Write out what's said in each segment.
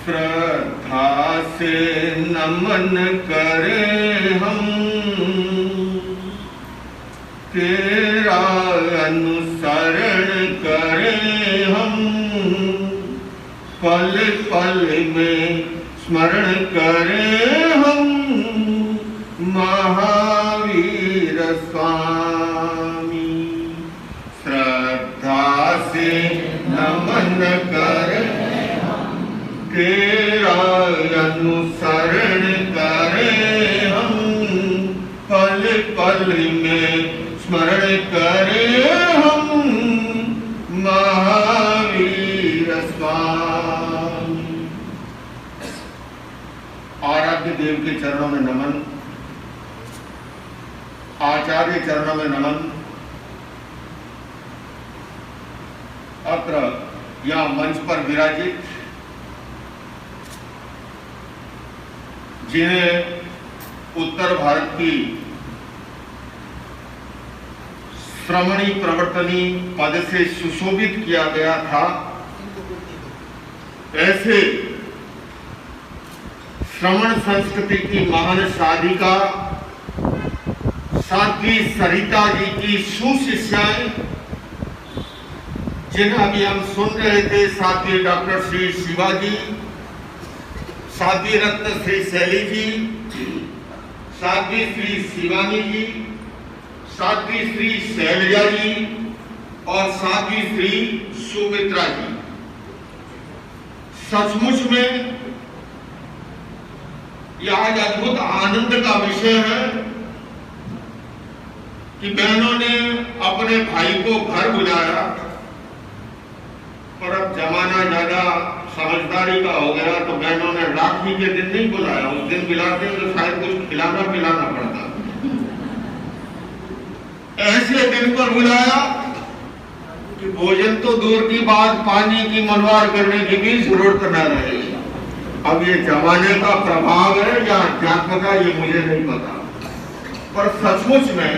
श्रद्धा से नमन करें हम, तेरा अनुसरण करें हम, पल पल में स्मरण करें हम महावीर स्वामी। श्रद्धा से नमन करें, तेरा अनुसरण करें हम, पल पल में स्मरण करें हम महावीर स्वामी। आराध्य देव के चरणों में नमन, आचार्य चरणों में नमन। अत्र यहाँ मंच पर विराजित जिन्हें उत्तर भारत की श्रमणी प्रवर्तनी पद से सुशोभित किया गया था, ऐसे श्रमण संस्कृति की महान साधिका साध्वी सरिता जी की सुशिष्याएं, जिन्हें अभी हम सुन रहे थे, साध्वी डॉक्टर श्री शिवाजी, साध्वी रत्न श्री शैली जी, साध्वी श्री शिवानी जी, साध्वी श्री शैलजा जी और साध्वी श्री सुमित्रा जी। सचमुच में यह आज अद्भुत आनंद का विषय है कि बहनों ने अपने भाई को घर बुलाया, पर अब जमाना ज्यादा समझदारी का हो गया तो बहनों ने राखी के दिन नहीं बुलाया। उस दिन बुलाते तो शायद कुछ खिलाना पिलाना पड़ता। ऐसे दिन पर बुलाया कि भोजन तो दूर की बात, पानी की मनवार करने की भी जरूरत न रहे। अब ये जमाने का प्रभाव है या अध्यात्म का, ये मुझे नहीं पता, पर सचमुच में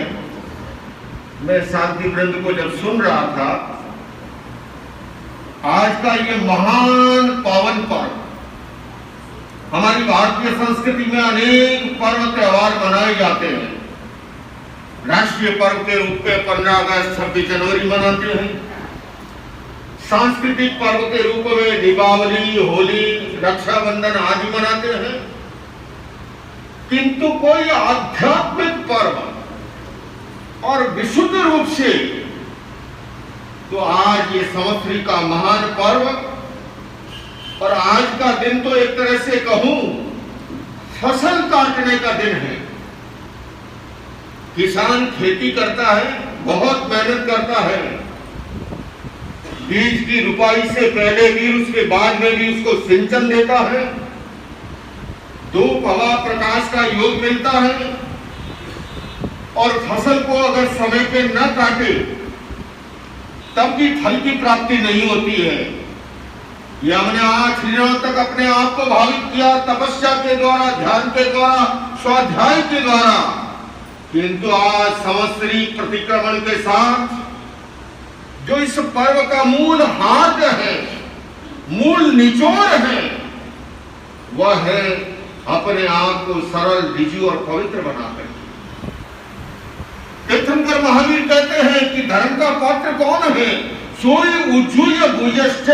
मैं शांति वृंद को जब सुन रहा था, आज का ये महान पावन पर्व, हमारी भारतीय संस्कृति में अनेक पर्व त्योहार मनाए जाते हैं। राष्ट्रीय पर्व के रूप में 15 अगस्त 26 जनवरी मनाते हैं, सांस्कृतिक पर्व के रूप में दीपावली, होली, रक्षाबंधन आदि मनाते हैं, किंतु कोई आध्यात्मिक पर्व और विशुद्ध रूप से तो आज ये संवत्सरी का महान पर्व, और आज का दिन तो एक तरह से कहूं फसल काटने का दिन है। किसान खेती करता है, बहुत मेहनत करता है, बीज की रुपाई से पहले भी, उसके बाद में भी उसको सिंचन देता है, धूप हवा प्रकाश का योग मिलता है, और फसल को अगर समय पे न काटे तब भी फल की प्राप्ति नहीं होती है। ये हमने आज दिनों तक अपने आप को भावित किया तपस्या के द्वारा, ध्यान के द्वारा, स्वाध्याय के द्वारा, किंतु आज संवत्सरी प्रतिक्रमण के साथ जो इस पर्व का मूल हाथ है, मूल निचोड़ है, वह है अपने आप को सरल, ऋजु और पवित्र बनाकर। तीर्थंकर महावीर कहते हैं कि धर्म का पात्र कौन है? सोई उज्जूय भुजश्च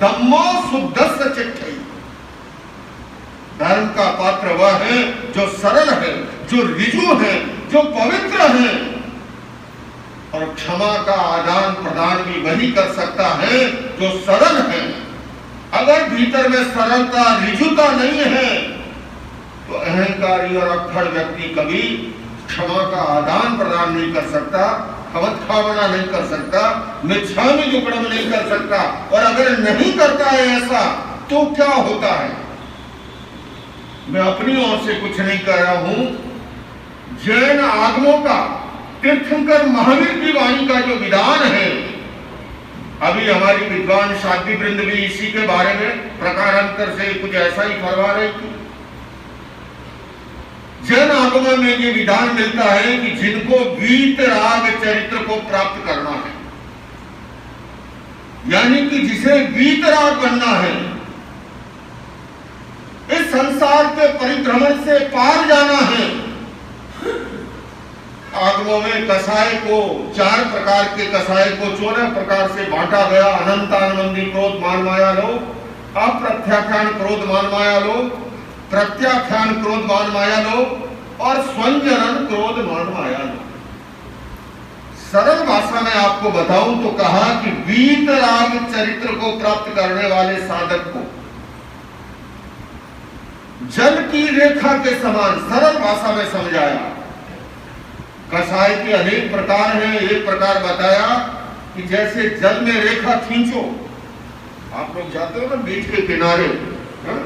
धम्मो शुद्धस्य चिट्ठै। धर्म का पात्र वह है जो सरल है, जो ऋजु है, जो पवित्र है, और क्षमा का आदान प्रदान भी वही कर सकता है जो सरल है। अगर भीतर में सरलता, ऋजुता नहीं है तो अहंकारी और अक्खड़ व्यक्ति कभी क्षमा का आदान प्रदान नहीं कर सकता, खमत्खावना नहीं कर सकता, मिच्छामि दुक्कडम नहीं कर सकता। और अगर नहीं करता है ऐसा तो क्या होता है? मैं अपनी ओर से कुछ नहीं कह रहा हूं, जैन आगमों का, तीर्थंकर महावीर की वाणी का जो विधान है, अभी हमारी विद्वान साध्वी वृंद भी इसी के बारे में प्रकारांतर से कुछ ऐसा ही फरमा रही थी। जैन आगमों में ये विधान मिलता है कि जिनको वीतराग चरित्र को प्राप्त करना है, यानी कि जिसे वीतराग बनना है, संसार के परिभ्रमण से पार जाना है। आगमों में कसाय को 4 प्रकार के कसाय को 14 प्रकार से बांटा गया। अनंतानंदी क्रोध मान माया लोग, अप्रत्याख्यान क्रोध मान माया लोग, प्रत्याख्यान क्रोध मान माया लोग और स्वंजनन क्रोध मान माया लोग। सरल भाषा में आपको बताऊं तो कहा कि वीतराग चरित्र को प्राप्त करने वाले साधक को जल की रेखा के समान सरल भाषा में समझाया। कसाय के अनेक प्रकार हैं। एक प्रकार बताया कि जैसे जल में रेखा खींचो, आप लोग जाते हो ना बीच के किनारे, हा?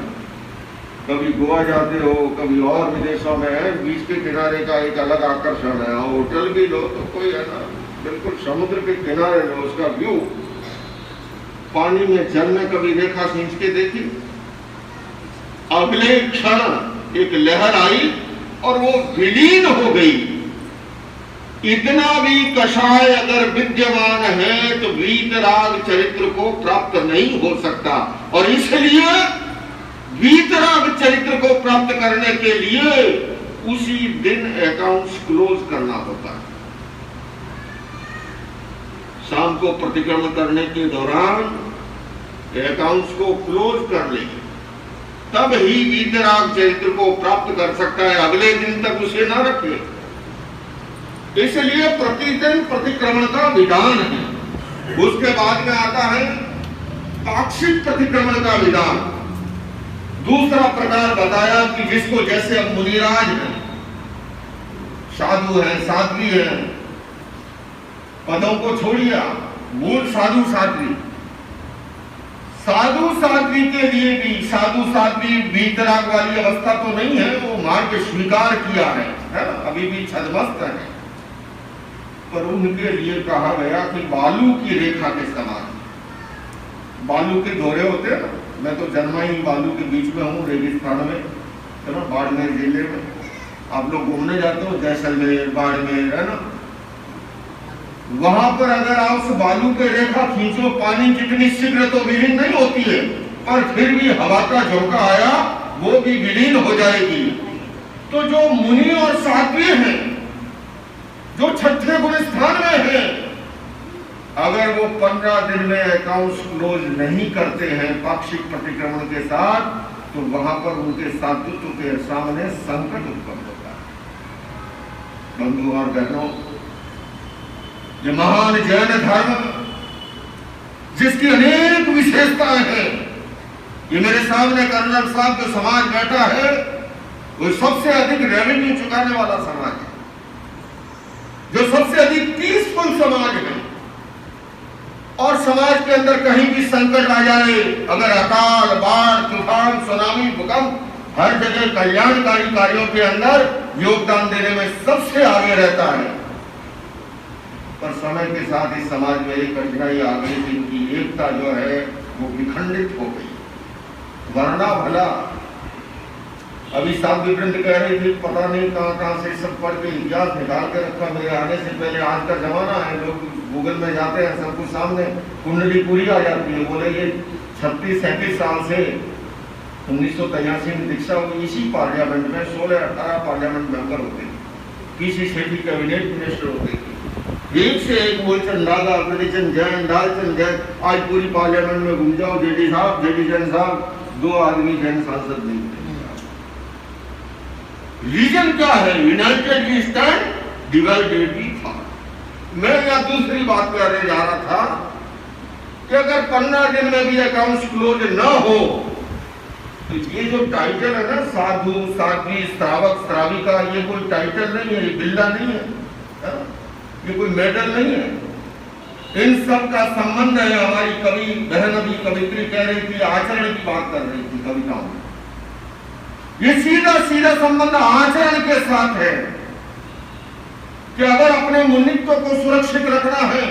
कभी गोवा जाते हो, कभी और विदेशों में बीच के किनारे का एक अलग आकर्षण है। होटल भी लो तो कोई है ना, बिल्कुल समुद्र के किनारे लो, उसका व्यू, पानी में जल में कभी रेखा खींच के देखी, अगले क्षण एक लहर आई और वो विलीन हो गई। इतना भी कषाय अगर विद्यमान है तो वीतराग चरित्र को प्राप्त नहीं हो सकता। और इसलिए वीतराग चरित्र को प्राप्त करने के लिए उसी दिन अकाउंट्स क्लोज करना होता है। शाम को प्रतिक्रमण करने के दौरान अकाउंट्स को क्लोज कर ले, तब ही वीतराग चरित्र को प्राप्त कर सकता है। अगले दिन तक उसे न रखे। इसलिए प्रतिदिन प्रतिक्रमण का विधान है। उसके बाद में आता है पाक्षिक प्रतिक्रमण का विधान। दूसरा प्रकार बताया कि जिसको जैसे अब मुनिराज हैं, साधु हैं, साध्वी हैं, पदों को छोड़िए, मूल साधु साध्वी, साधु साध्वी के लिए भी साधु साध्वी वीतराग वाली अवस्था तो नहीं है, वो मार्ग स्वीकार किया है ना? अभी भी छदमस्त है। पर उनके लिए कहा गया कि बालू की रेखा के समान, बालू के दौरे होते हैं ना, मैं तो जन्मा ही बालू के बीच में हूँ, रेगिस्तान में, है ना, बाड़मेर जिले में। आप लोग घूमने जाते हो जैसलमेर, बाड़मेर, है ना, वहां पर अगर आप उस बालू के रेखा खींचो, पानी जितनी शीघ्र तो विलीन नहीं होती है, पर फिर भी हवा का झोंका आया वो भी विलीन हो जाएगी। तो जो मुनि और साध्वी हैं, जो छठे गुण स्थान में है, अगर वो 15 दिन में अकाउंट्स क्लोज नहीं करते हैं पाक्षिक प्रतिक्रमण के साथ, तो वहां पर उनके साधुत्व के सामने संकट उत्पन्न होता है। बंधु और बहनों, ये महान जैन धर्म जिसकी अनेक विशेषताएं हैं, ये मेरे सामने कर्नल साहब जो समाज बैठा है, वो सबसे अधिक रेवेन्यू चुकाने वाला समाज है, जो सबसे अधिक पीसफुल समाज है। और समाज के अंदर कहीं भी संकट आ जाए, अगर अकाल, बाढ़, तूफान, सुनामी, भूकंप, हर जगह कल्याणकारी कार्यों के अंदर योगदान देने में सबसे आगे रहता है। पर समय के साथ इस समाज में एक कठिनाई आ गई, जिनकी एकता जो है वो विखंडित हो गई। वरना भला अभी साध्वी वृंद कह रही थी, पता नहीं कहां से सब पढ़ के इतिहास निकाल के रखा। मेरे आने से पहले आज का जमाना है, लोग गूगल में जाते हैं, सब कुछ सामने कुंडली पूरी आ जाती है। बोले ये 36-37 साल से 1983 में दीक्षा हुई, इसी पार्लियामेंट में 16-18 पार्लियामेंट मेंबर होते थे, किसी सेठी कैबिनेट मिनिस्टर होते थे, एक से एक मूलचंद दादा, कृतिचंद जैन, डालचंद जैन। आज पूरी पार्लियामेंट में घूम जाओ, जेडी साहब, जेडी जैन साहब, 2 आदमी जैन सांसद नहीं। रीजन क्या है? United we stand, divided we fall. मैं यहां दूसरी बात करने जा रहा था कि अगर 15 दिन में भी अकाउंट्स क्लोज न हो, तो ये जो टाइटल है ना, साधु, साध्वी, श्रावक, श्राविका, ये कोई टाइटल नहीं है, ये बिल्ला नहीं है, ये कोई मेडल नहीं है। इन सब का संबंध है। हमारी कवि बहन अभी कवित्री कह रही थी, आचरण की बात कर रही थी कविताओं में। ये सीधा सीधा संबंध आचरण के साथ है कि अगर अपने मुनित्व को सुरक्षित रखना है,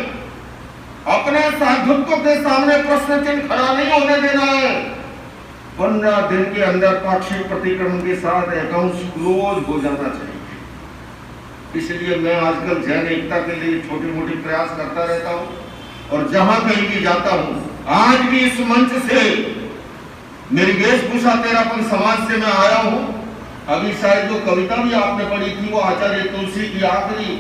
अपने साधुत्व के सामने प्रश्न चिन्ह खड़ा नहीं होने देना है, 15 दिन के अंदर पाक्षिक प्रतिक्रमण के साथ अकाउंट्स क्लोज हो जाना चाहिए। इसलिए मैं आजकल जैन एकता के लिए छोटी मोटी प्रयास करता रहता हूं, और जहां कहीं भी जाता हूं, आज भी इस मंच से मेरी वेशभूषा तेरापन समाज से मैं आया हूँ। अभी शायद जो कविता भी आपने पढ़ी थी वो आचार्य तुलसी की आखिरी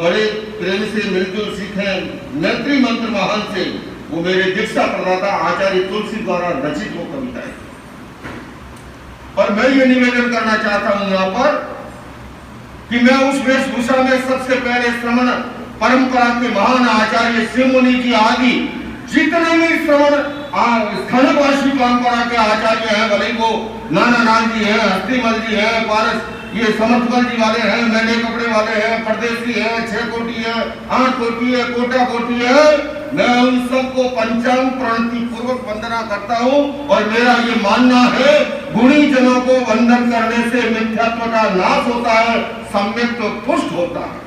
बड़े प्रेम से मिलजुल सीखे मैत्री मंत्र महान से, वो मेरे दीक्षा प्रदाता आचार्य तुलसी द्वारा रचित वो कविता है। और मैं ये निवेदन करना चाहता हूं यहाँ पर कि मैं उस वेशभूषा में सबसे पहले श्रमण परंपरा के महान आचार्य शिव मुनि जी आदि जितने भी श्रवण स्थानवासी परंपरा के आचार्य हैं, भले वो नानालाल जी हैं, हस्तीमल जी हैं, पारस ये समर्थमल जी वाले हैं, मैंने कपड़े वाले हैं, परदेसी हैं, 6 कोटि है, 8 कोटि है, कोटा कोटि है, मैं उन सबको पंचांग प्रणति पूर्वक वंदना करता हूँ। और मेरा ये मानना है गुणी जनों को वंदन करने से मिथ्यात्व का नाश होता है, सम्यक तो पुष्ट होता है।